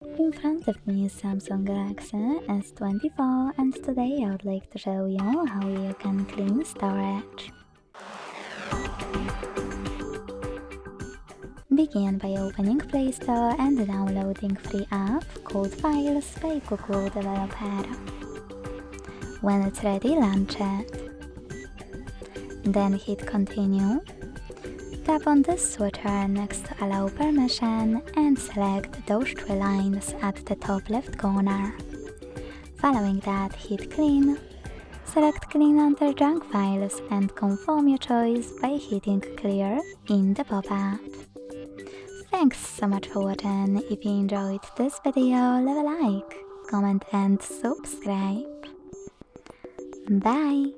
In front of me is Samsung Galaxy S24 and today I would like to show you how you can clean storage. Begin by opening Play Store and downloading free app called Files by Google Developer. When it's ready, launch it. Then hit Continue. Tap on the switcher next to Allow Permission and select those three lines at the top left corner. Following that, hit Clean. Select Clean under Junk Files and confirm your choice by hitting Clear in the pop-up. Thanks so much for watching. If you enjoyed this video, leave a like, comment and subscribe. Bye!